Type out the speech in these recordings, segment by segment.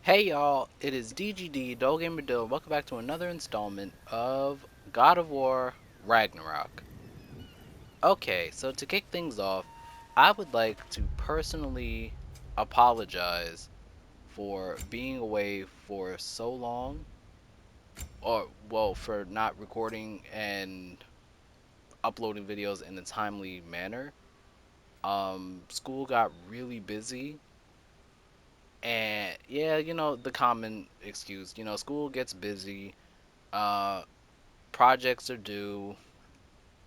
Hey y'all, it is DGD, Dull Gamer Dill. Welcome back to another installment of God of War Ragnarok. Okay, so to kick things off, I would like to personally apologize for being away for so long, or, well, for not recording and uploading videos in a timely manner. School got really busy, and yeah, the common excuse, school gets busy. Uh, Projects are due.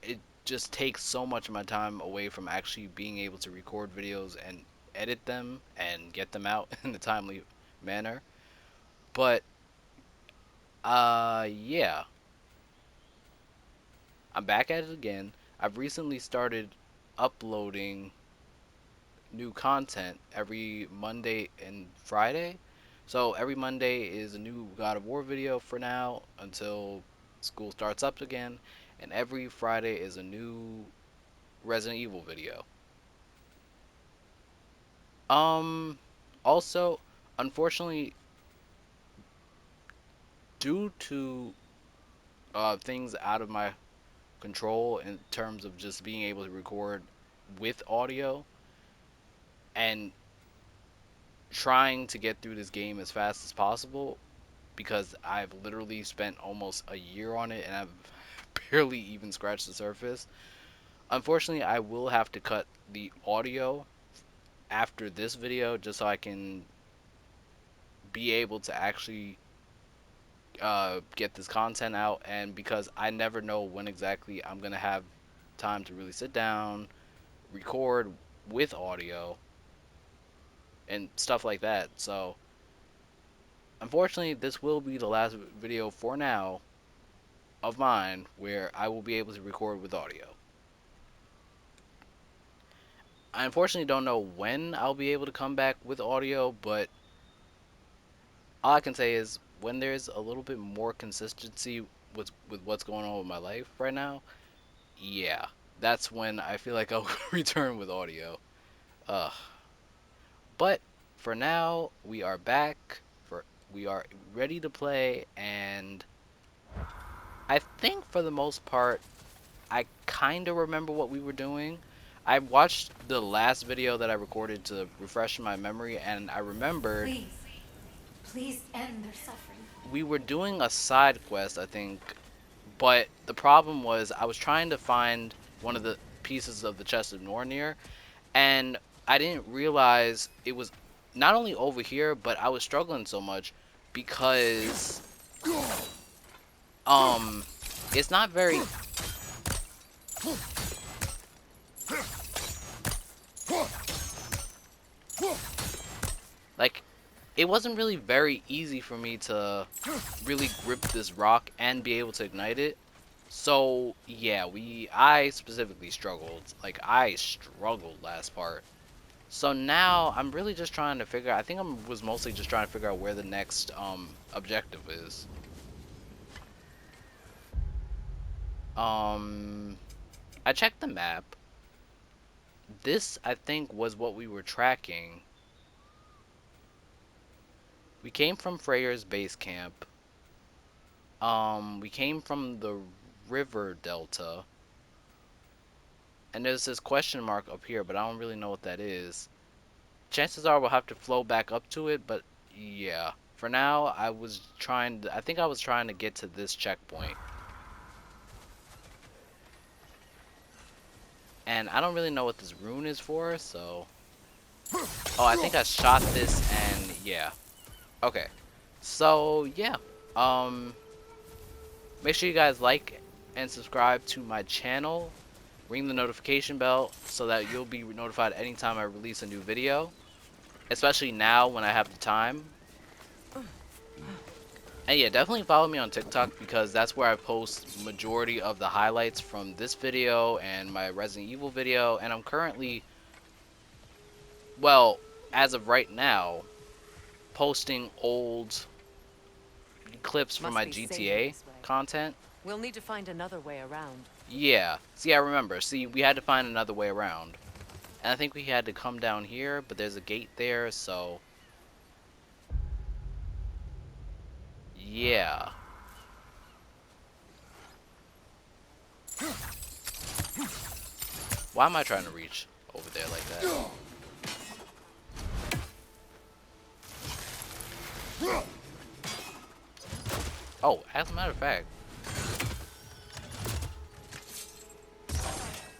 It just takes so much of my time away from actually being able to record videos and edit them and get them out in a timely manner. But yeah, I'm back at it again. I've recently started uploading new content every Monday and Friday. So every Monday is a new God of War video for now until school starts up again, and every Friday is a new Resident Evil video. Um, Also, unfortunately, due to things out of my control in terms of just being able to record with audio and trying to get through this game as fast as possible, because I've literally spent almost a year on it and I've barely even scratched the surface. Unfortunately, I will have to cut the audio after this video just so I can be able to actually get this content out, and because I never know when exactly I'm gonna have time to really sit down, record with audio and stuff like that. So unfortunately, this will be the last video for now of mine where I will be able to record with audio. I unfortunately don't know when I'll be able to come back with audio, but all I can say is when there's a little bit more consistency with what's going on with my life right now, yeah, that's when I feel like I'll return with audio. Uh, but for now, we are back. We are ready to play, and I think for the most part, I kind of remember what we were doing. I watched the last video that I recorded to refresh my memory, and I remembered Please, please end their suffering. we were doing a side quest, I think, but the problem was I was trying to find one of the pieces of the chest of Nornir, and I didn't realize it was not only over here, but I was struggling so much because um it's not very like it wasn't really very easy for me to really grip this rock and be able to ignite it. So yeah, I specifically struggled. Like I struggled last part. So now I'm really just trying to figure. I think I was mostly just trying to figure out where the next objective is. Um, I checked the map. This, I think, was what we were tracking. We came from Freyr's base camp. We came from the river delta, and there's this question mark up here, but I don't really know what that is. Chances are we'll have to flow back up to it, but yeah. For now, I think I was trying to get to this checkpoint. And I don't really know what this rune is for, so... Oh, I think I shot this, and yeah. Okay. So, yeah. Um, Make sure you guys like and subscribe to my channel. Ring the notification bell so that you'll be notified anytime I release a new video. Especially now when I have the time. And yeah, definitely follow me on TikTok because that's where I post majority of the highlights from this video and my Resident Evil video. And I'm currently, well, as of right now, posting old clips from Must my be safer GTA this way. content. We'll need to find another way around. Yeah. See, I remember. See, we had to find another way around. And I think we had to come down here, but there's a gate there, so... Yeah. Why am I trying to reach over there like that? Oh, as a matter of fact,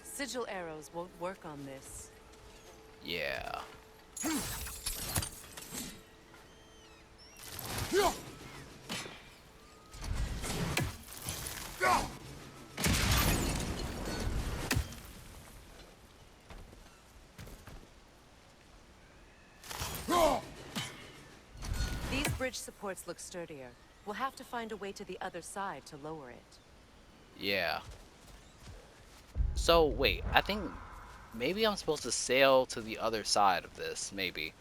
Sigil arrows won't work on this. yeah. These bridge supports look sturdier. We'll have to find a way to the other side to lower it. Yeah. So, wait, I think maybe I'm supposed to sail to the other side of this, maybe.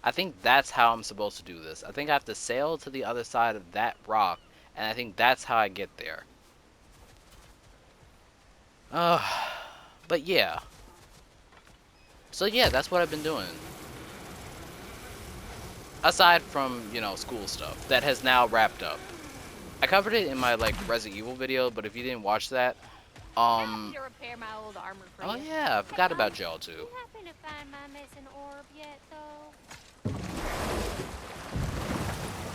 I think that's how I'm supposed to do this. I think I have to sail to the other side of that rock, and I think that's how I get there. Uh, but yeah. So yeah, that's what I've been doing. Aside from, you know, school stuff that has now wrapped up. I covered it in my like Resident Evil video, but if you didn't watch that, Help me to repair my old armor for oh you. yeah, I forgot about y'all Do too. you happen to find my missing orb yet, though?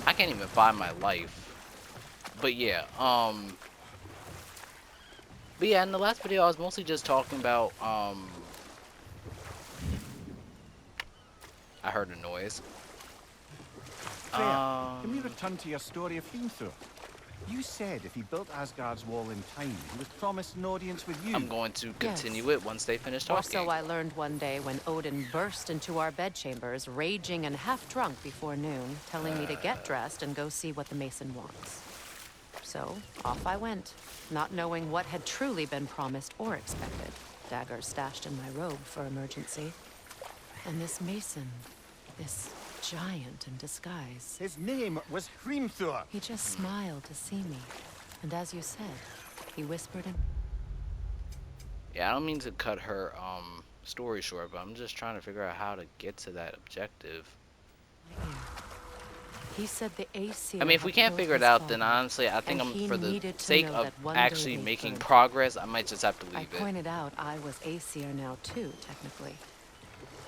I can't even find my life. But yeah, but yeah, in the last video I was mostly just talking about I heard a noise. Freya, can we return to your story of Hrimthur? You said if he built Asgard's wall in time, he was promised an audience with you. I'm going to continue Yes. it once they finish Or talking. so I learned one day when Odin burst into our bedchambers, raging and half drunk before noon, telling me to get dressed and go see what the mason wants. So, off I went, not knowing what had truly been promised or expected. Daggers stashed in my robe for emergency. And this mason, this giant in disguise, His name was Hrimthur. he just smiled to see me. And as you said, he whispered in... Yeah, I don't mean to cut her story short, but I'm just trying to figure out how to get to that objective. my ear. He said the Aesir I mean, if we had can't killed figure it his out, then father, honestly, I think and I'm he for the needed to sake know of that one day actually they'd making burn. progress, I might just have to I leave it. pointed out I was Aesir now too, technically.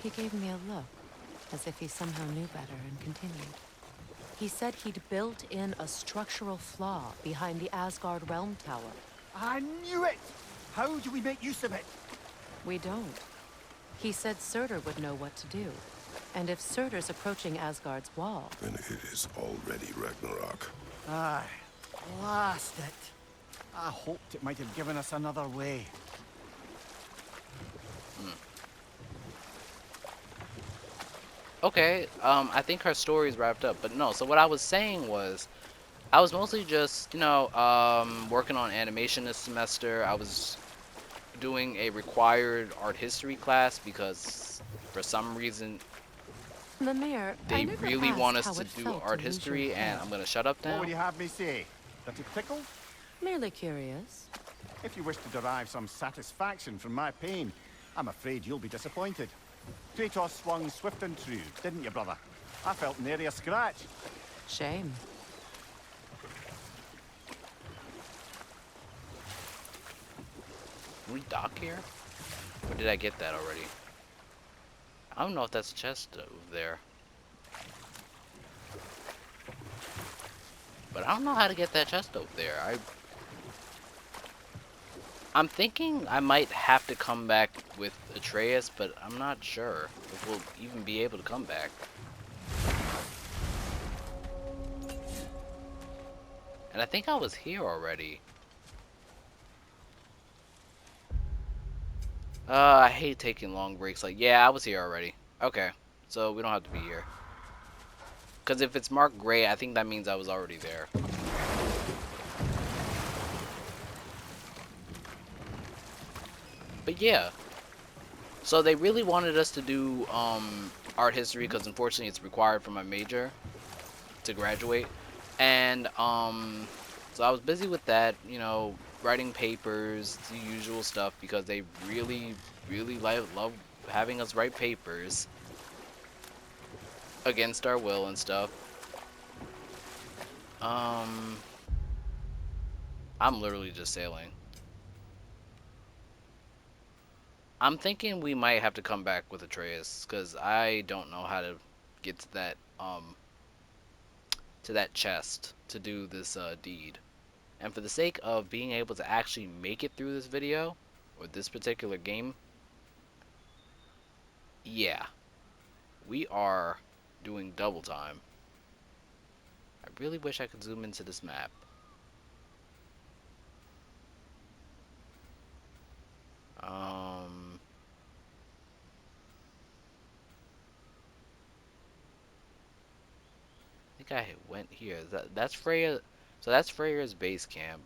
He gave me a look, as if he somehow knew better, and continued. He said he'd built in a structural flaw behind the Asgard Realm Tower. I knew it! How do we make use of it? We don't. He said Surtur would know what to do. And if Surtur's approaching Asgard's wall, Then it is already Ragnarok. Aye, blast it. I hoped it might have given us another way. Okay, I think her story's wrapped up, but no, so what I was saying was, I was mostly just, you know, working on animation this semester. I was doing a required art history class because for some reason Mimir, I they never really asked want us how to it do felt art to lose history, your and head. I'm gonna shut up What now. would you have me say? That it tickled? Merely curious. If you wish to derive some satisfaction from my pain, I'm afraid you'll be disappointed. Kratos swung swift and true, didn't you, brother? I felt nary a scratch. Shame. Can we dock here? Or did I get that already? I don't know if that's a chest over there. But I don't know how to get that chest over there. I'm thinking I might have to come back with Atreus, but I'm not sure if we'll even be able to come back. And I think I was here already. I hate taking long breaks. Like, yeah, I was here already. Okay, so we don't have to be here. Because if it's marked gray, I think that means I was already there. But yeah. So they really wanted us to do art history because unfortunately it's required for my major to graduate. And so I was busy with that, you know, writing papers, the usual stuff, because they really, really love having us write papers against our will and stuff. Um, I'm literally just sailing. I'm thinking we might have to come back with Atreus because I don't know how to get to that chest to do this deed. And for the sake of being able to actually make it through this video or this particular game, yeah, we are doing double time. I really wish I could zoom into this map. Um, I think I went here. That's Freya. So that's Freya's base camp.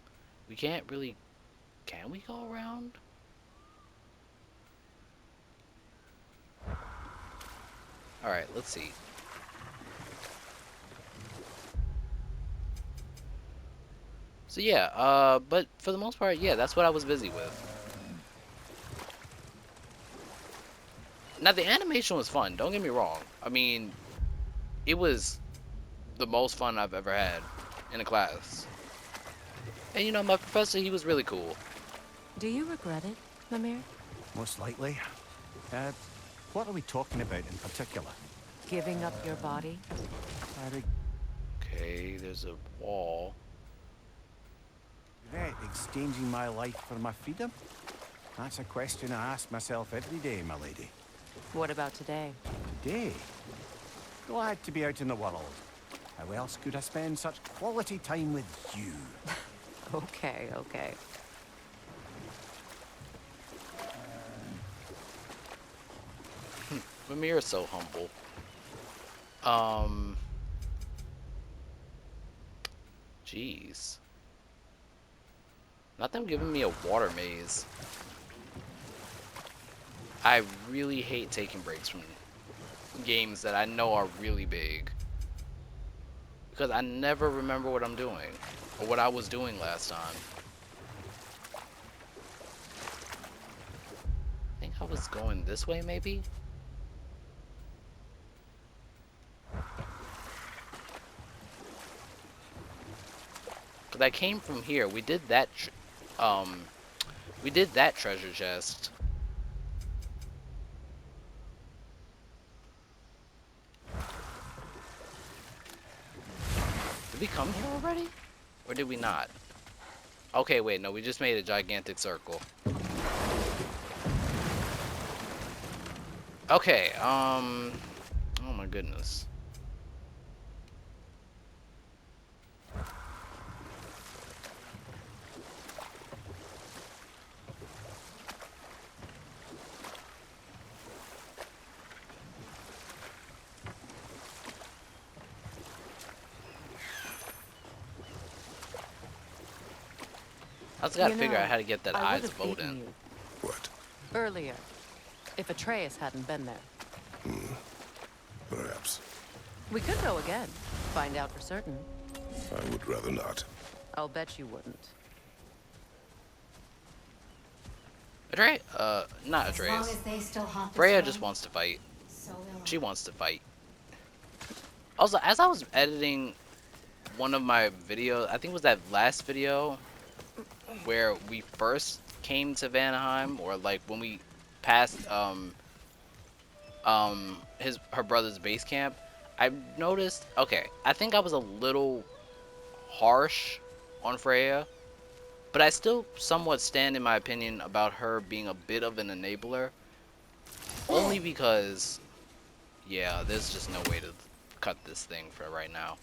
We can't really. Can we go around? All right, let's see. So yeah, but for the most part, yeah, that's what I was busy with. Now the animation was fun. Don't get me wrong. I mean, it was the most fun I've ever had in a class. And you know, my professor, he was really cool. Do you regret it, Mimir? Most likely. Uh, what are we talking about in particular? Giving up your body? Okay, there's a wall. Regret exchanging my life for my freedom? That's a question I ask myself every day, my lady. What about today? Today? Glad to be out in the world. How else could I spend such quality time with you? Okay, okay. Mimir is so humble. Jeez. Not them giving me a water maze. I really hate taking breaks from games that I know are really big. Because I never remember what I'm doing. Or what I was doing last time. I think I was going this way, maybe? Because I came from here. We did that treasure chest. Did we come here already? Or did we not? Okay, wait, no, we just made a gigantic circle. Okay, oh my goodness. I just gotta figure out how to get that I Eyes would of have beaten Odin. you What? earlier if Atreus hadn't been there. Perhaps. We could go again, find out for certain. I would rather not. I'll bet you wouldn't. Atreus? Not As long Atreus. as they still haunt the Freya throne, just wants to fight. so will She I. wants to fight. Also, as I was editing one of my videos, I think it was that last video where we first came to Vanaheim, or like when we passed her brother's base camp. I noticed, okay, I think I was a little harsh on Freya, but I still somewhat stand in my opinion about her being a bit of an enabler, only because, yeah, there's just no way to cut this thing for right now.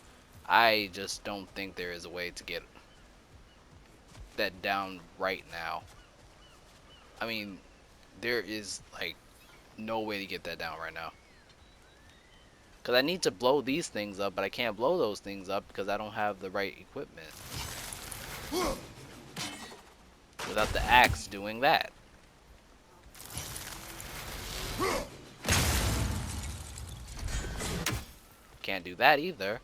I just don't think there is a way to get that down right now. I mean, there is like no way to get that down right now. Because I need to blow these things up, but I can't blow those things up because I don't have the right equipment. Without the axe doing that. Can't do that either.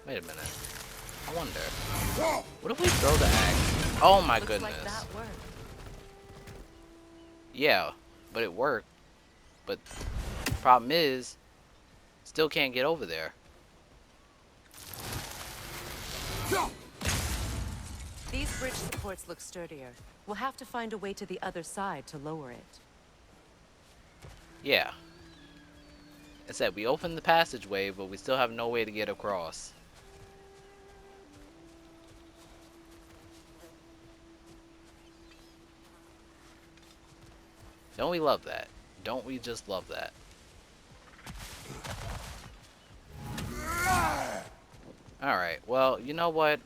Wait a minute. I wonder. What if we throw the axe? Oh my Looks goodness. like that worked. Yeah, but it worked. But problem is, still can't get over there. These bridge supports look sturdier. We'll have to find a way to the other side to lower it. Yeah. I said we opened the passageway, but we still have no way to get across. Don't we love that? Don't we just love that? Alright, well, you know what?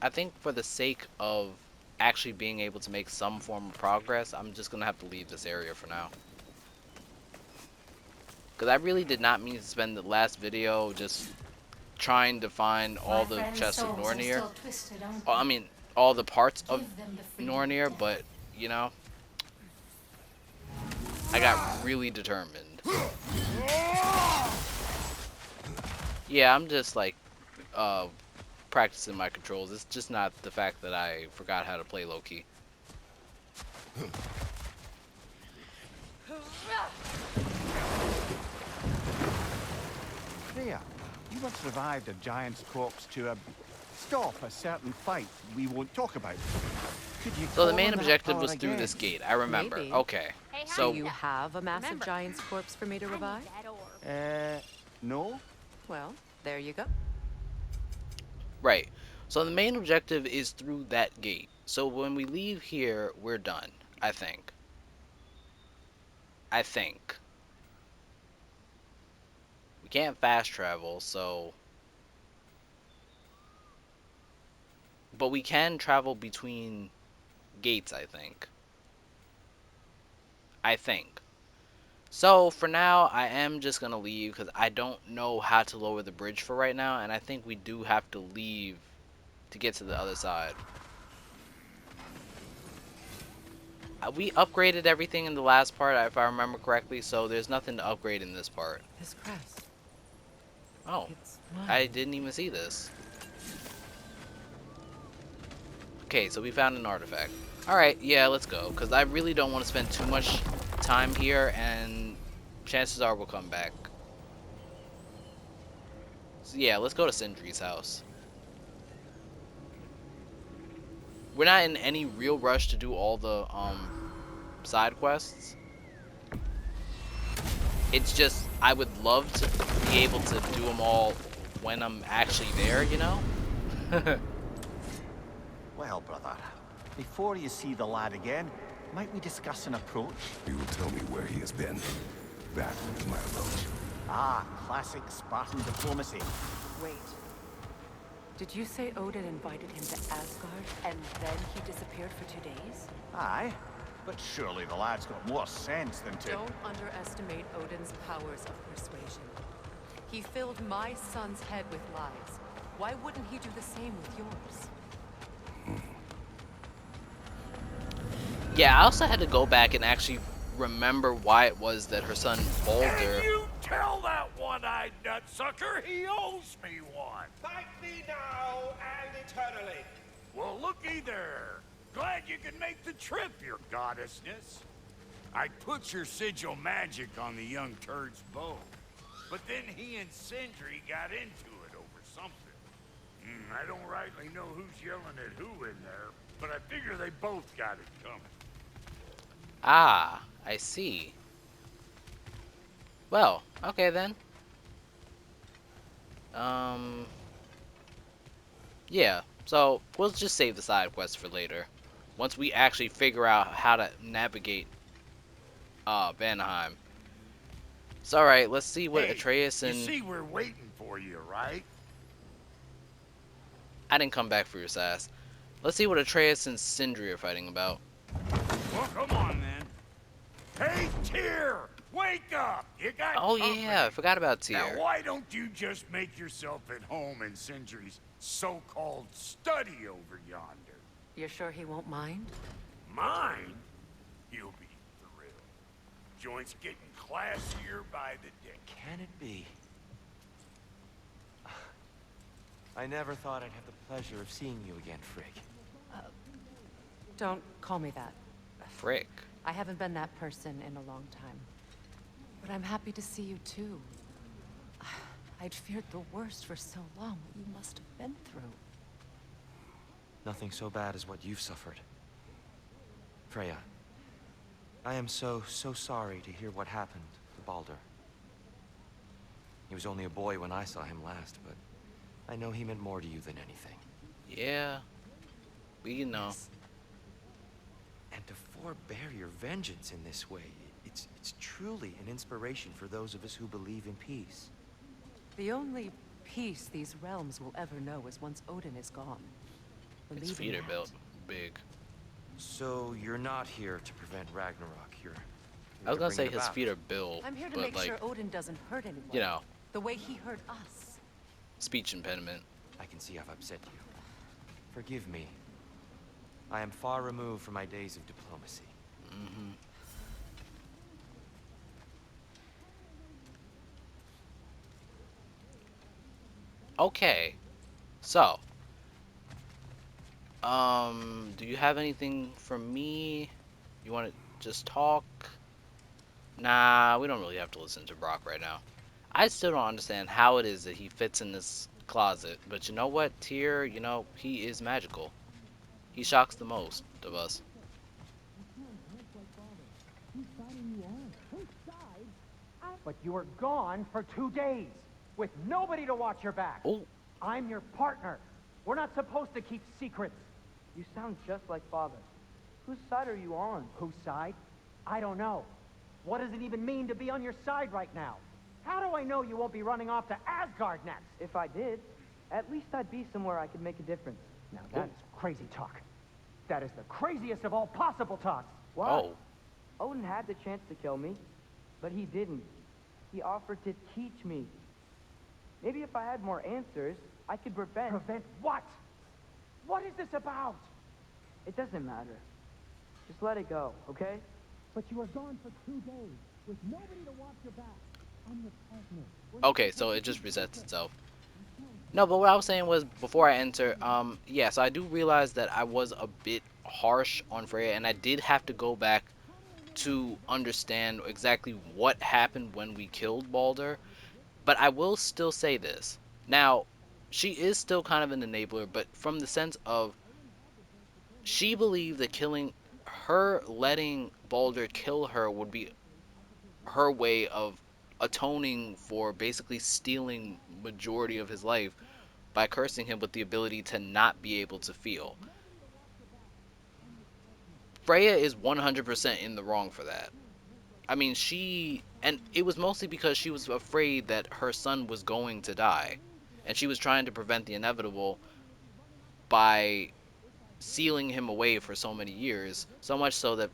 I think for the sake of actually being able to make some form of progress, I'm just gonna have to leave this area for now. Because I really did not mean to spend the last video just trying to find all the chests of Nornir. I mean, all the parts of Nornir, but, you know, I got really determined. Yeah, I'm just like, practicing my controls. It's just not the fact that I forgot how to play low-key. Freya, you once revived a giant's corpse to stop a certain fight we won't talk about. Could you So the call main on that objective power was through again? this gate. I remember. Maybe. Okay. Hey, So Do you have a massive Remember. giant's corpse for me to I need revive? that orb. No? Well, there you go. right. So the main objective is through that gate. So when we leave here, we're done. I think. I think. We can't fast travel, so... But we can travel between gates, I think. I think. So, for now, I am just going to leave because I don't know how to lower the bridge for right now, and I think we do have to leave to get to the other side. We upgraded everything in the last part, if I remember correctly, so there's nothing to upgrade in this part. This crest. Oh, It's mine. I didn't even see this. Okay, so we found an artifact. Alright, yeah, let's go, because I really don't want to spend too much time here, and chances are we'll come back. So yeah, let's go to Sindri's house. We're not in any real rush to do all the side quests. It's just I would love to be able to do them all when I'm actually there, you know? Well, brother, before you see the lad again, might we discuss an approach? You will tell me where he has been. That is my approach. Ah, classic Spartan diplomacy. Wait. Did you say Odin invited him to Asgard and then he disappeared for 2 days? Aye, but surely the lad's got more sense than to... Don't underestimate Odin's powers of persuasion. He filled my son's head with lies. Why wouldn't he do the same with yours? Yeah, I also had to go back and actually remember why it was that her son Balder... You tell that one-eyed nutsucker he owes me one. Thank me now and eternally. Well, looky there. Glad you can make the trip, your goddessness. I put your sigil magic on the young turd's bow, but then he and Sindri got into it over something. I don't rightly know who's yelling at who in there, but I figure they both got it coming. Ah, I see. Well, okay then. Yeah, so we'll just save the side quest for later. Once we actually figure out how to navigate Vanaheim. So alright, let's see what Hey, Atreus and... You see we're waiting for you, right? I didn't come back for your sass. Let's see what Atreus and Sindri are fighting about. Well, come on then. Hey, Tyr! Wake up! You got Oh company. yeah, I forgot about Now, Tyr. why don't you just make yourself at home in Sindri's so-called study over yonder? You're sure he won't mind? Mine? You'll be thrilled. Joint's getting classier by the day. Can it be? I never thought I'd have the pleasure of seeing you again, Frigg. Don't call me that. Frick. I haven't been that person in a long time. But I'm happy to see you too. I'd feared the worst for so long. What you must have been through. Nothing so bad as what you've suffered. Freya, I am so sorry to hear what happened to Baldur. He was only a boy when I saw him last, but I know he meant more to you than anything. Yeah. We know. Yes. And to forbear your vengeance in this way, it's truly an inspiration for those of us who believe in peace. The only peace these realms will ever know is once Odin is gone. His Believe feet in are that. built big. So you're not here to prevent Ragnarok. You're I was to gonna bring say it his about. feet are built, I'm here to but make like, sure Odin doesn't hurt anyone. you know, The way he hurt us. speech impediment. I can see I've upset you. Forgive me. I am far removed from my days of diplomacy. Mm-hmm. Okay. So, do you have anything for me? You want to just talk? Nah, we don't really have to listen to Brock right now. I still don't understand how it is that he fits in this closet, but you know what, Tyr, you know, he is magical. He shocks the most of us. But you were gone for 2 days, with nobody to watch your back. Oh, I'm your partner. We're not supposed to keep secrets. You sound just like Father. Whose side are you on? Whose side? I don't know. What does it even mean to be on your side right now? How do I know you won't be running off to Asgard next? If I did, at least I'd be somewhere I could make a difference. Now that is crazy talk. That is the craziest of all possible talks. Why? oh. Odin had the chance to kill me, but he didn't. He offered to teach me. Maybe if I had more answers, I could prevent... Prevent what? What is this about? It doesn't matter. Just let it go, okay? But you were gone for 2 days, with nobody to watch your back. I'm your partner. Okay, so it just resets itself. No, but what I was saying was, before I enter, yeah, so I do realize that I was a bit harsh on Freya, and I did have to go back to understand exactly what happened when we killed Baldur. But I will still say this. Now, she is still kind of an enabler, but from the sense of she believed that letting Baldur kill her would be her way of atoning for basically stealing majority of his life by cursing him with the ability to not be able to feel. Freya is 100% in the wrong for that. I mean, and it was mostly because she was afraid that her son was going to die, and she was trying to prevent the inevitable by sealing him away for so many years, so much so that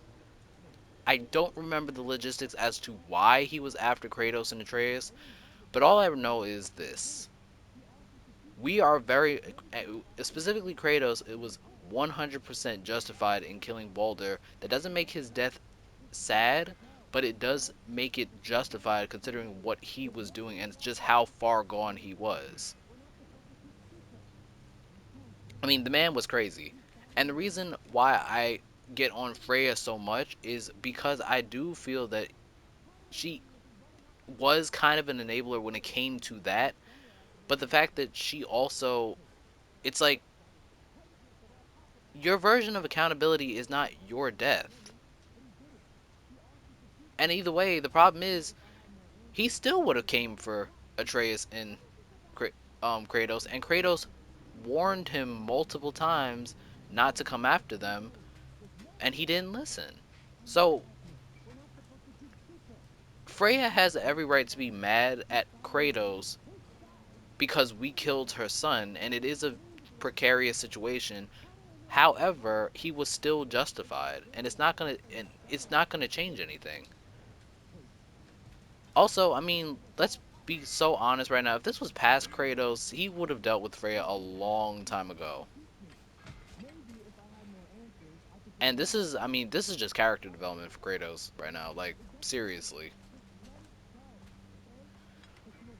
I don't remember the logistics as to why he was after Kratos and Atreus, but all I know is this. We are specifically Kratos, it was 100% justified in killing Baldur. That doesn't make his death sad, but it does make it justified considering what he was doing and just how far gone he was. I mean, the man was crazy. And the reason why I get on Freya so much is because I do feel that she was kind of an enabler when it came to that. But the fact that she also, it's like, your version of accountability is not your death. And either way, the problem is, he still would have came for Atreus and Kratos, and Kratos warned him multiple times not to come after them, and he didn't listen. So Freya has every right to be mad at Kratos because we killed her son, and it is a precarious situation. However, he was still justified, and it's not gonna change anything. Also, I mean, let's be so honest right now. If this was past Kratos, he would have dealt with Freya a long time ago. And this is, I mean, this is just character development for Kratos right now. Like, seriously.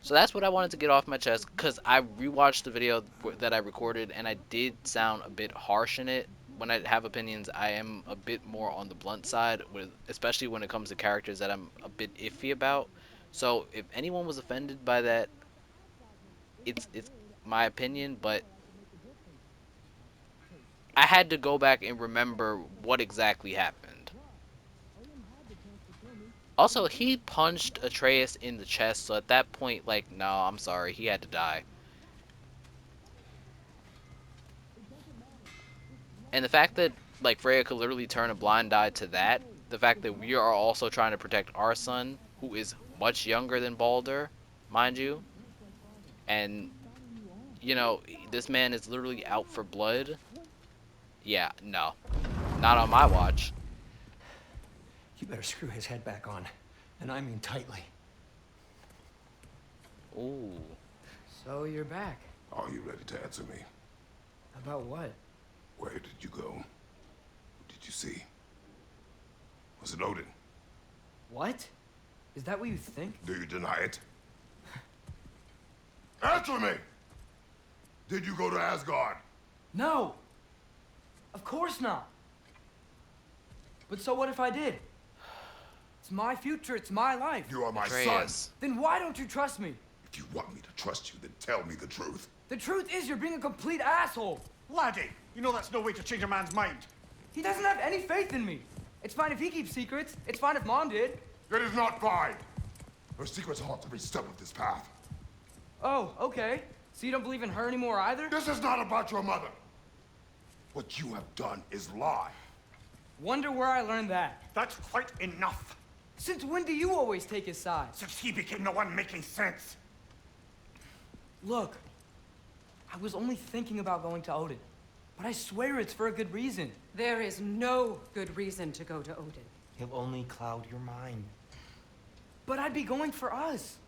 So that's what I wanted to get off my chest, because I rewatched the video that I recorded, and I did sound a bit harsh in it. When I have opinions, I am a bit more on the blunt side, with especially when it comes to characters that I'm a bit iffy about. So if anyone was offended by that, it's my opinion, but I had to go back and remember what exactly happened. Also, he punched Atreus in the chest, so at that point, like, no, I'm sorry, he had to die. And the fact that, like, Freya could literally turn a blind eye to that, the fact that we are also trying to protect our son, who is much younger than Balder, mind you, and, you know, this man is literally out for blood. Yeah, no, not on my watch. You better screw his head back on, and I mean tightly. Ooh. So you're back. Are you ready to answer me? About what? Where did you go? Who did you see? Was it Odin? What? Is that what you think? Do you deny it? Answer me! Did you go to Asgard? No! Of course not! But so what if I did? It's my future, it's my life. You are my Atreus. son. Then why don't you trust me? If you want me to trust you, then tell me the truth. The truth is you're being a complete asshole. Laddie, you know that's no way to change a man's mind. He doesn't have any faith in me. It's fine if he keeps secrets. It's fine if Mom did. It is not fine. Her secrets haunt every step of this path. Oh, okay. So you don't believe in her anymore either? This is not about your mother. What you have done is lie. Wonder where I learned that. That's quite enough. Since when do you always take his side? Since he became the one making sense. Look, I was only thinking about going to Odin. But I swear it's for a good reason. There is no good reason to go to Odin. He'll only cloud your mind. But I'd be going for us.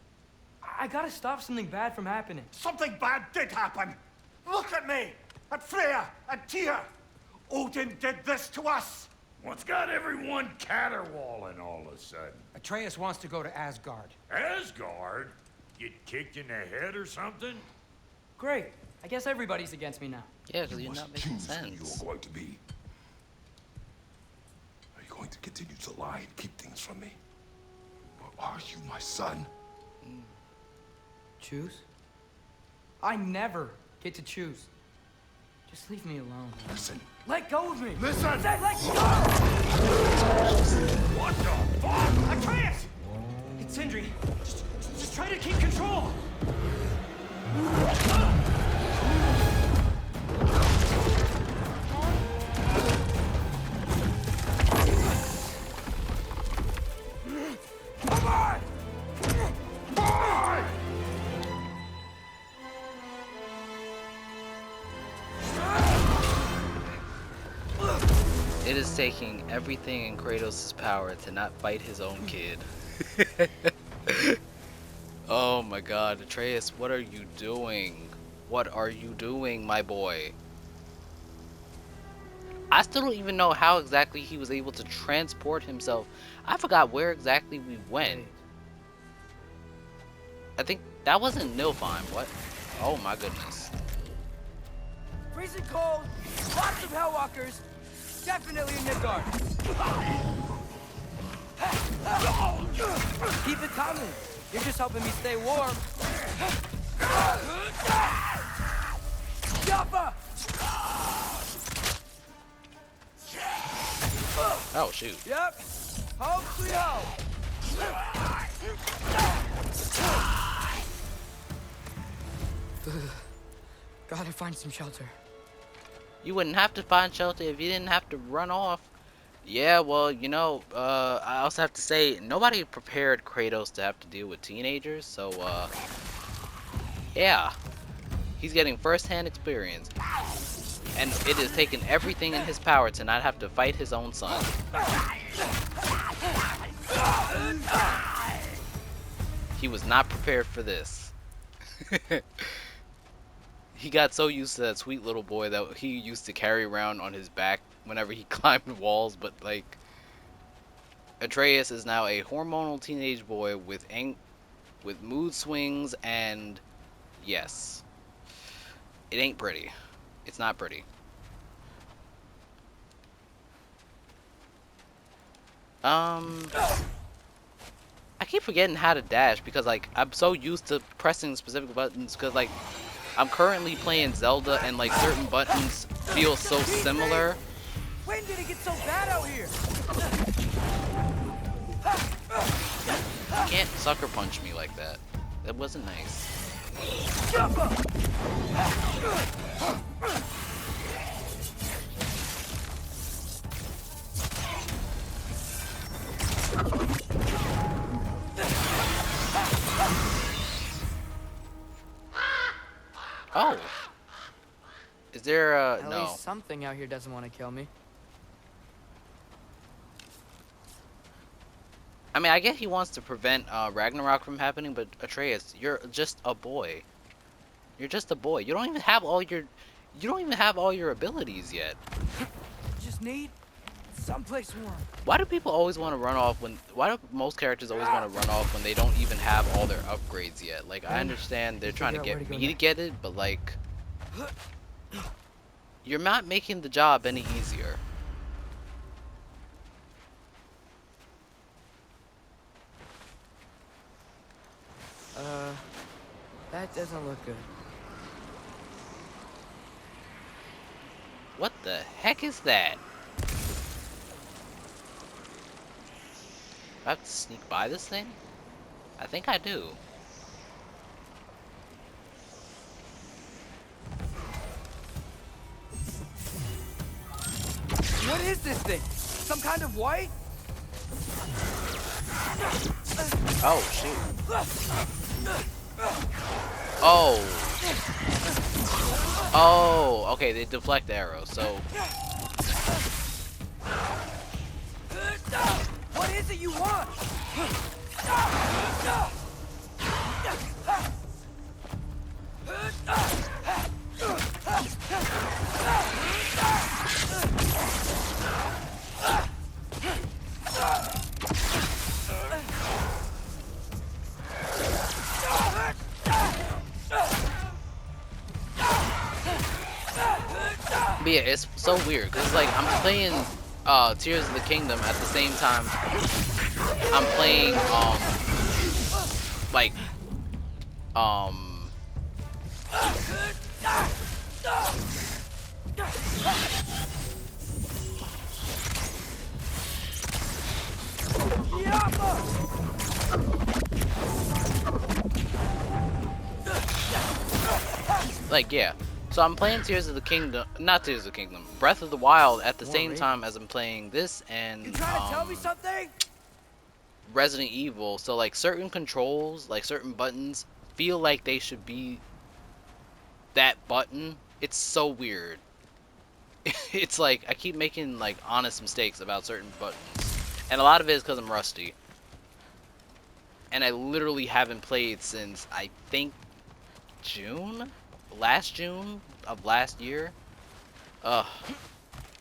I gotta stop something bad from happening. Something bad did happen. Look at me, at Freya, at Tyr. Odin did this to us. What's got everyone caterwauling all of a sudden? Atreus wants to go to Asgard. Asgard? Get kicked in the head or something? Great. I guess everybody's against me now. Yeah, because you're must not making choose who you sense. are going to be. Are you going to continue to lie and keep things from me? Or are you my son? Choose? I never get to choose. Just leave me alone. Listen. Let go of me! Listen! I said let go! What the fuck? Atreus! It's Sindri. Just try to keep control! Come on! Boy! It is taking everything in Kratos' power to not fight his own kid. Oh my god, Atreus, what are you doing? What are you doing, my boy? I still don't even know how exactly he was able to transport himself. I forgot where exactly we went. I think that wasn't Nilfheim, what? Oh my goodness. Freezing cold, lots of Hellwalkers, definitely in Midgard. Keep it coming. You're just helping me stay warm. Jaffa! Oh shoot. Yep. Home sweet home. Gotta find some shelter. You wouldn't have to find shelter if you didn't have to run off. Yeah, well, you know, I also have to say, nobody prepared Kratos to have to deal with teenagers, so, yeah. He's getting first-hand experience. And it has taken everything in his power to not have to fight his own son. He was not prepared for this. He got so used to that sweet little boy that he used to carry around on his back whenever he climbed walls, but like Atreus is now a hormonal teenage boy with with mood swings, and yes, it ain't pretty. It's not pretty. I keep forgetting how to dash because like I'm so used to pressing specific buttons because like I'm currently playing Zelda and like certain buttons feel so similar. When did it get so bad out here? You can't sucker punch me like that. That wasn't nice. Oh. Is there a... At no. least something out here doesn't want to kill me. I mean, I guess he wants to prevent Ragnarok from happening, but Atreus, you're just a boy. You're just a boy. You don't even have all your... You don't even have all your abilities yet. Just need someplace warm. Why do people always want to run off when... Why do most characters always want to run off when they don't even have all their upgrades yet? Like, I understand they're trying to get me to get it, but like... You're not making the job any easier. That doesn't look good. What the heck is that? I have to sneak by this thing? I think I do. What is this thing? Some kind of white? Oh, shoot. Oh. Oh, okay, they deflect arrows, so... What is it you want? But yeah, it's so weird, because like, I'm playing Tears of the Kingdom at the same time I'm playing, like, like, yeah. So I'm playing Tears of the Kingdom, not Tears of the Kingdom, Breath of the Wild at the same time as I'm playing this and, You trying to tell me something? Resident Evil. So like certain controls, like certain buttons, feel like they should be that button. It's so weird. It's like I keep making like honest mistakes about certain buttons, and a lot of it is because I'm rusty. And I literally haven't played since I think June, last June of last year. Ugh,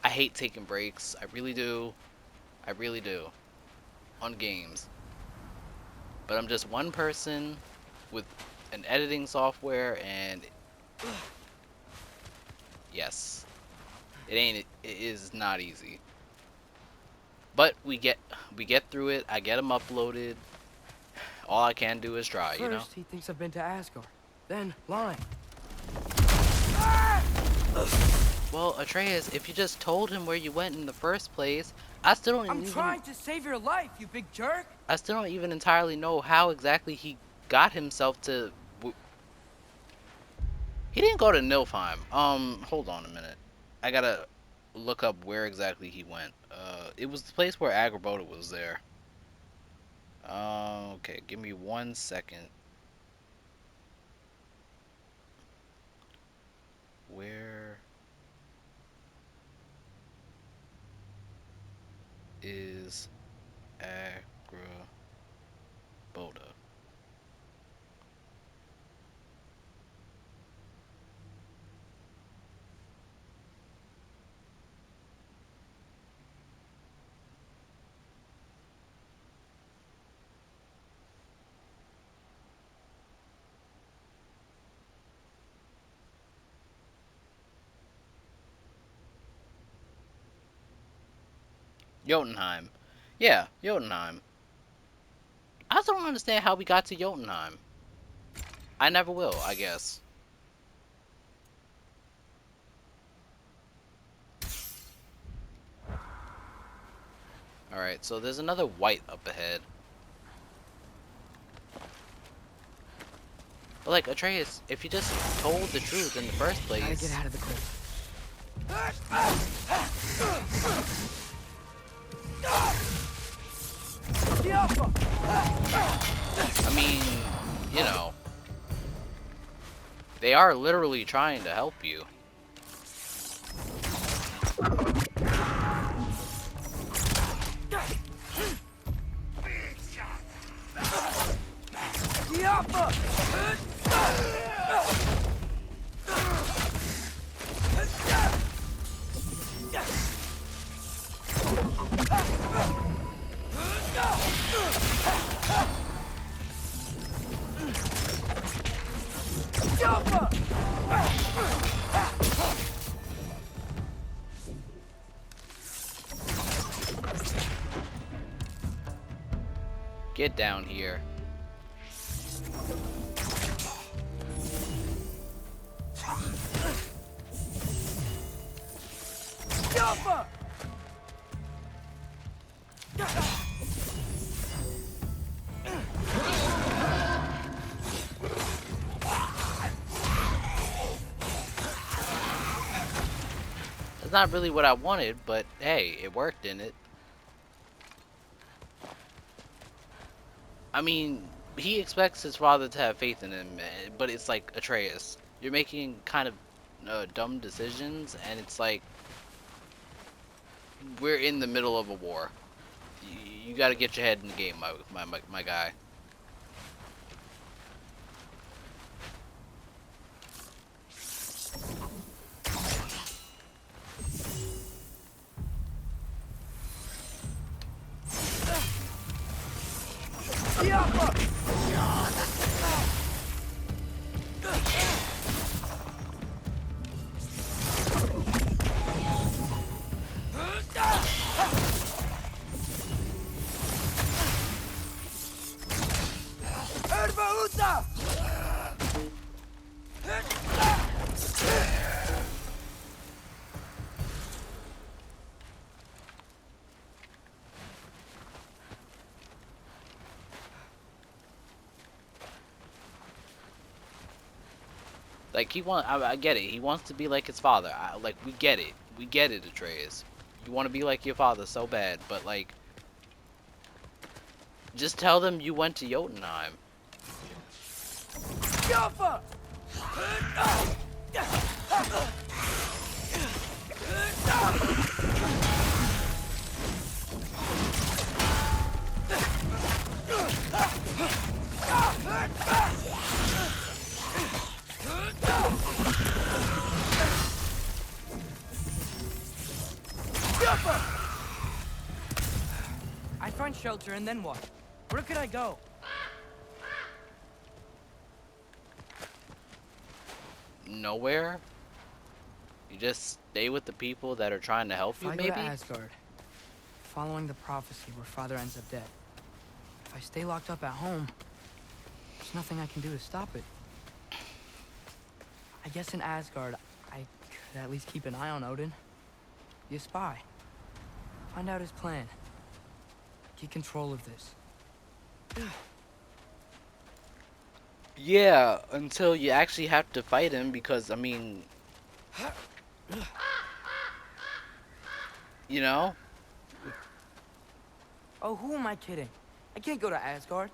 I hate taking breaks. I really do. I really do. On games. But I'm just one person with an editing software, and yes, it is not easy. But we get through it. I get them uploaded. All I can do is try, you know. First, he thinks I've been to Asgard. Then, lying. Well, Atreus, if you just told him where you went in the first place, I still don't I'm even... trying to save your life, you big jerk! I still don't even entirely know how exactly he got himself to... He didn't go to Nilfheim. Hold on a minute. I gotta look up where exactly he went. It was the place where Agrabota was there. Okay, give me 1 second. Where is Agrabota? Jotunheim. Yeah, Jotunheim. I just don't understand how we got to Jotunheim. I never will, I guess. Alright, so there's another white up ahead. But like, Atreus, if you just told the truth in the first place... Gotta get out of the cold. I mean, you know, they are literally trying to help you. Get down here. That's not really what I wanted, but hey, it worked, didn't it? I mean, he expects his father to have faith in him, but it's like, Atreus, you're making kind of dumb decisions, and it's like, we're in the middle of a war. You got to get your head in the game, my guy. Like, I get it. He wants to be like his father. Like, we get it. We get it, Atreus. You want to be like your father so bad, but like, just tell them you went to Jotunheim. I find shelter and then what? Where could I go? Nowhere. You just stay with the people that are trying to help you, If I maybe? go to Asgard, following the prophecy where father ends up dead. If I stay locked up at home, there's nothing I can do to stop it. I guess in Asgard, I could at least keep an eye on Odin. Be a spy. Find out his plan. Get control of this. Yeah, until you actually have to fight him, because, I mean... You know? Oh, who am I kidding? I can't go to Asgard.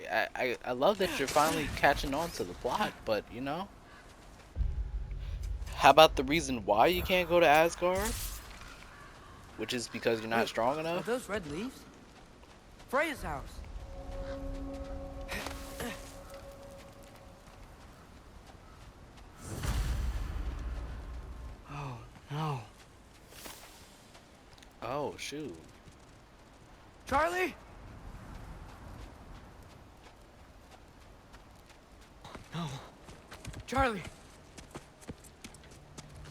I love that you're finally catching on to the plot, but, you know? How about the reason why you can't go to Asgard? Which is because you're not strong Are enough? those red leaves? Freya's house. Oh, no. Oh, shoot. Charlie? No. Charlie.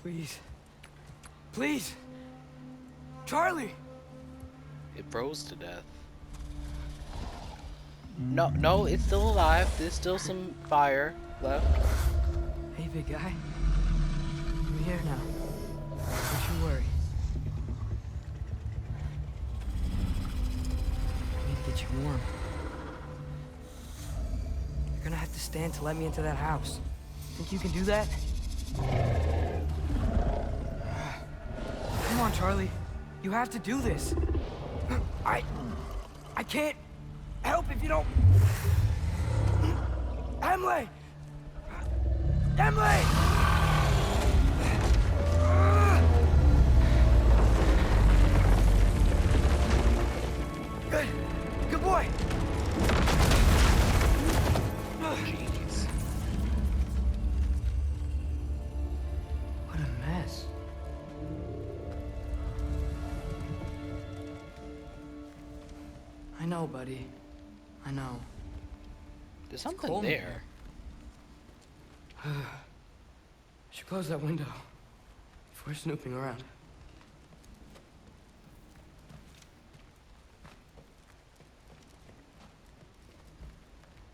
Please. Please. Charlie! It froze to death. No, no, it's still alive. There's still some fire left. Hey, big guy. I'm here now. Don't you worry. I need to get you warm. You're gonna have to stand to let me into that house. Think you can do that? Come on, Charlie. You have to do this. I can't help if you don't... Emily! Emily! Good. Good boy. Jeez. What a mess. I know, buddy. I know. There's It's something cold in there. here. Should close that window before snooping around.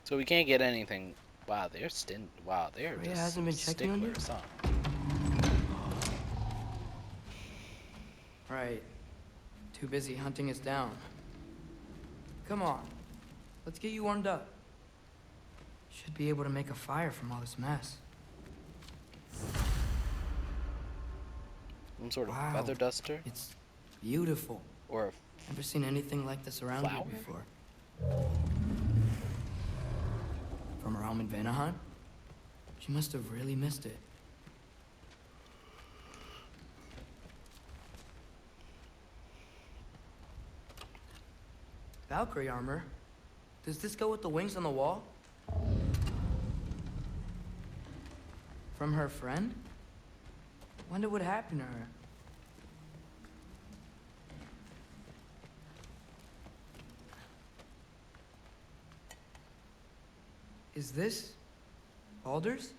So we can't get anything. Wow, they're wow, they're Rhea just hasn't been checking on you? sticklers, huh? Right. Too busy hunting us down. Come on. Let's get you warmed up. Should be able to make a fire from all this mess. Some sort of Wow. feather duster? It's beautiful. Or Never seen anything like this around flower? here before. From her home in Vanaheim? She must have really missed it. Valkyrie armor? Does this go with the wings on the wall? From her friend? Wonder what happened to her. Is this Baldur's?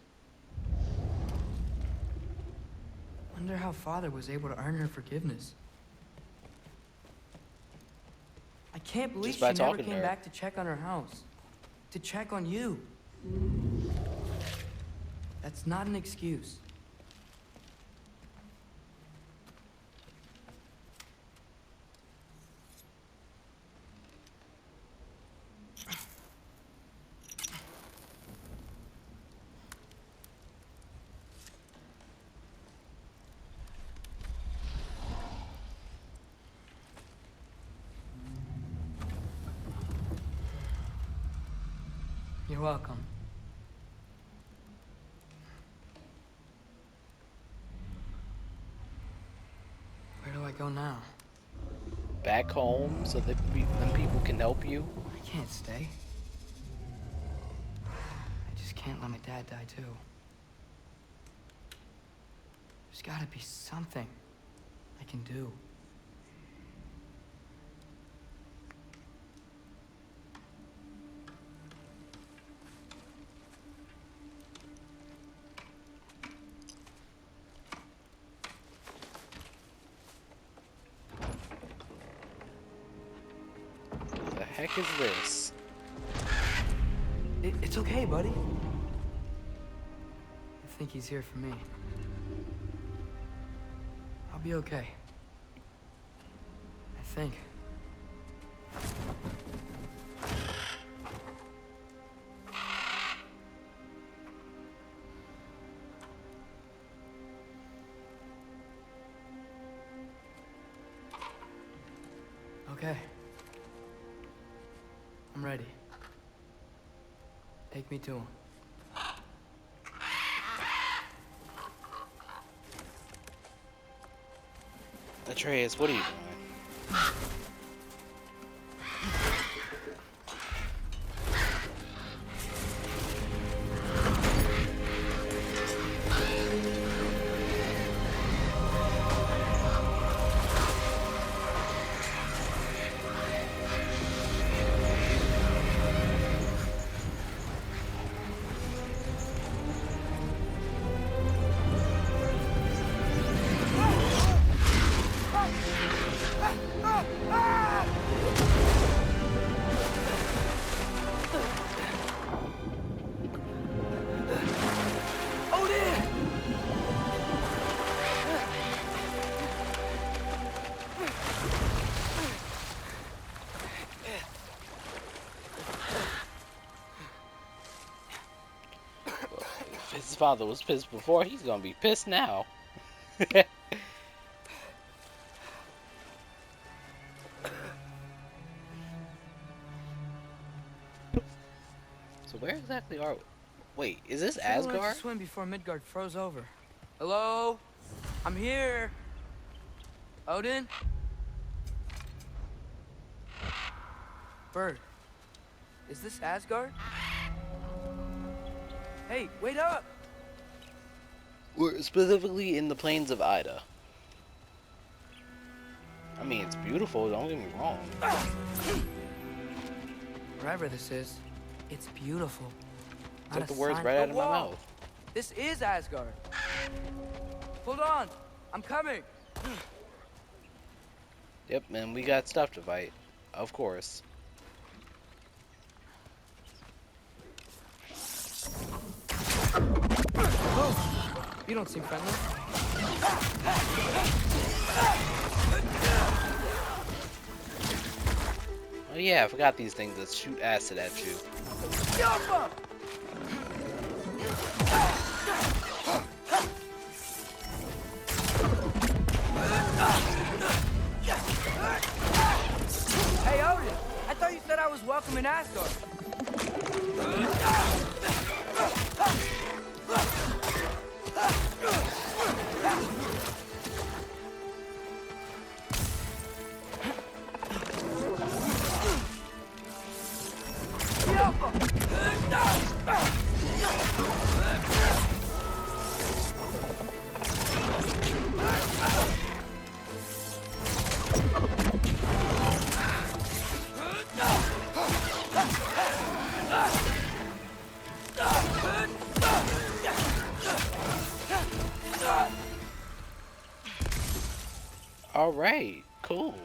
Wonder how Father was able to earn her forgiveness. I can't believe Just she by never talking to came her. back to check on her house. To check on you. That's not an excuse. You're welcome. Where do I go now? back home so that them people can help you? I can't stay. I just can't let my dad die too. There's gotta be something I can do. The heck is this? It's okay, buddy. I think he's here for me. I'll be okay. I think. Okay. I'm ready. Take me to him. Atreus, what are you doing? father was pissed before, he's gonna be pissed now. So where exactly are we? Wait, is this Should've learned to Asgard? swim before Midgard froze over. Hello? I'm here. Odin? Bird. Is this Asgard? Hey, wait up! We're specifically in the plains of Ida. I mean, it's beautiful, don't get me wrong. Wherever this is, it's beautiful. Took Not the a words sign- right out of my Whoa! mouth. This is Asgard. Hold on, I'm coming. Yep, and we got stuff to fight. Of course. Oh, you don't seem friendly. Oh yeah, I forgot these things that shoot acid at you. Hey, Odin! I thought you said I was welcome in Asgard. Alright, cool.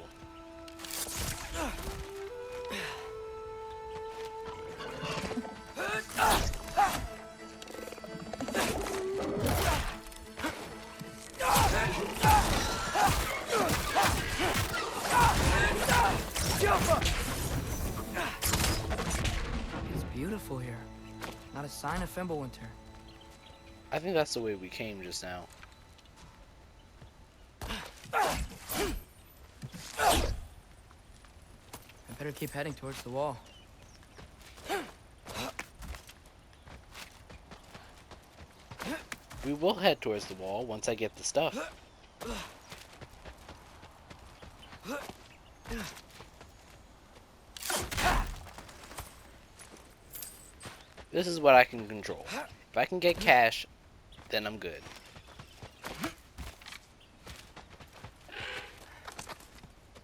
It's beautiful here. Not a sign of Fimbulwinter. I think that's the way we came just now. I better keep heading towards the wall. We will head towards the wall once I get the stuff. This is what I can control. If I can get cash, then I'm good.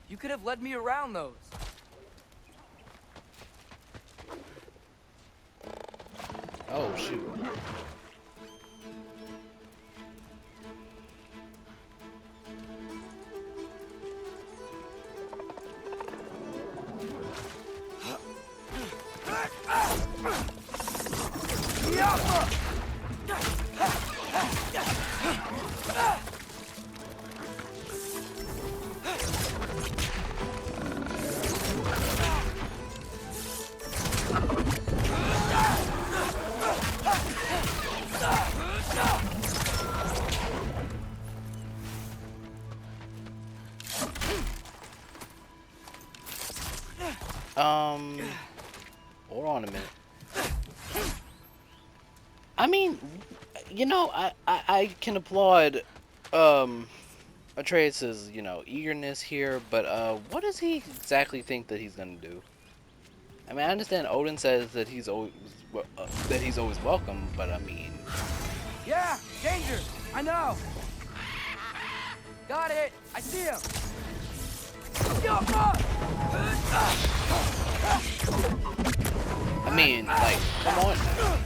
You could have led me around those. Oh, shoot. Hold on a minute. I mean, you know, I can applaud, Atreus' eagerness here, but, what does he exactly think that he's gonna do? I mean, I understand Odin says that he's always welcome, but I mean... Yeah, danger! I know! Got it! I see him! I mean, like, come on now.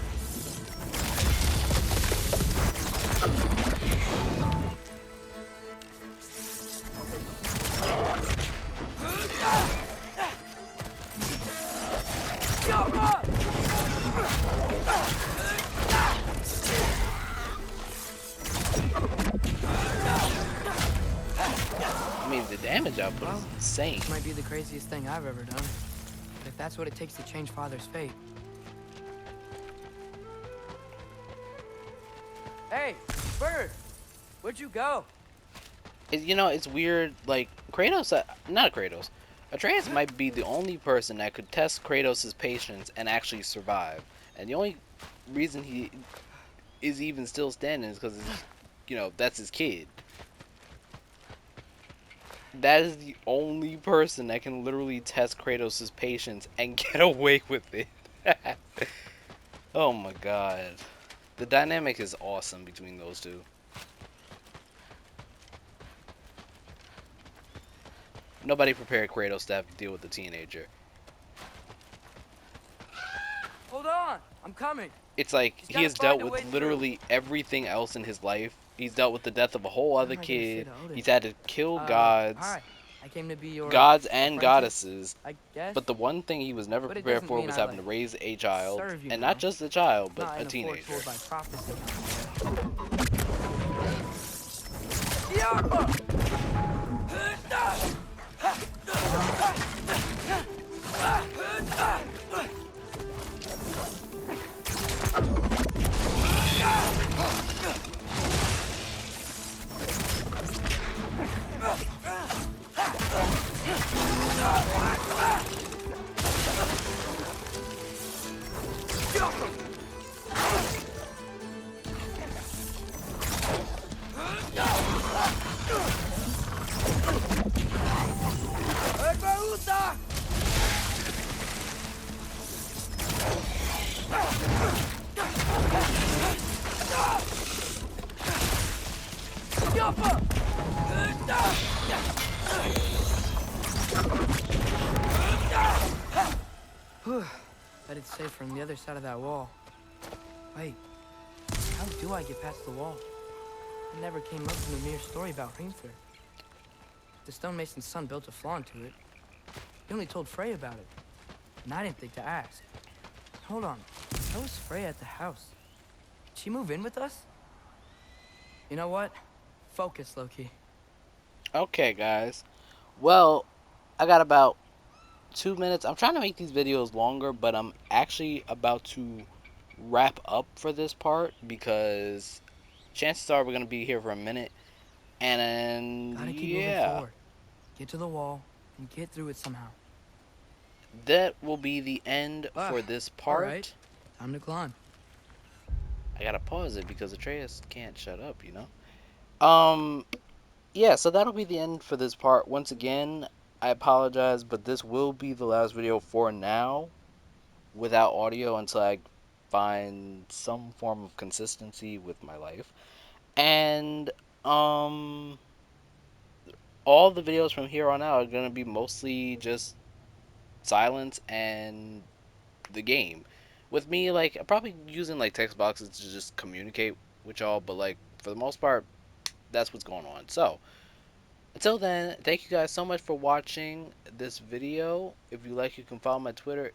I mean, the damage output is insane. This might be the craziest thing I've ever done. But if that's what it takes to change Father's fate... Hey, Bird! Where'd you go? You know, it's weird. Like Kratos, not Kratos. Atreus might be the only person that could test Kratos' patience and actually survive. And the only reason he is even still standing is because, you know, that's his kid. That is the only person that can literally test Kratos' patience and get away with it. Oh my god. The dynamic is awesome between those two. Nobody prepared Kratos to have to deal with a teenager. Hold on, I'm coming. It's like Just he gotta has dealt find a way with through. literally everything else in his life. He's dealt with the death of a whole What other am I gonna say kid. to Odin? He's had to kill Hi. I came to be your gods and apprentice, goddesses. I guess. But the one thing he was never But it prepared doesn't for mean was I, having like, to raise a child, serve you and now. not just a child, but Not a in teenager. foretold by prophecy. Bet it's safer on the other side of that wall. Wait, how do I get past the wall? It never came up in the mere story about Hrimthur. The stonemason's son built a flaw into it. He only told Frey about it, and I didn't think to ask. Hold on, how was Frey at the house? Did she move in with us? You know what? Focus, Loki. Okay, guys. Well, I got about 2 minutes. I'm trying to make these videos longer, but I'm actually about to wrap up for this part because chances are we're going to be here for a minute. And Gotta keep moving forward. Get to the wall and get through it somehow. That will be the end for this part. Alright, time to climb. I gotta pause it because Atreus can't shut up, you know? Yeah, so that'll be the end for this part. Once again, I apologize, but this will be the last video for now without audio until I find some form of consistency with my life. And, all the videos from here on out are gonna be mostly just silence and the game. With me, like, I'm probably using, like, text boxes to just communicate with y'all, but, like, for the most part, that's what's going on. So, until then, thank you guys so much for watching this video. If you like, you can follow my Twitter.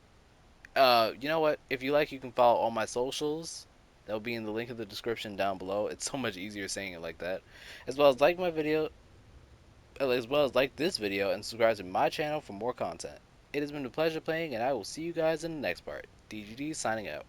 You know what? If you like, you can follow all my socials. That'll be in the link in the description down below. It's so much easier saying it like that. As well as like my video, as well as like this video, and subscribe to my channel for more content. It has been a pleasure playing, and I will see you guys in the next part. DGD signing out.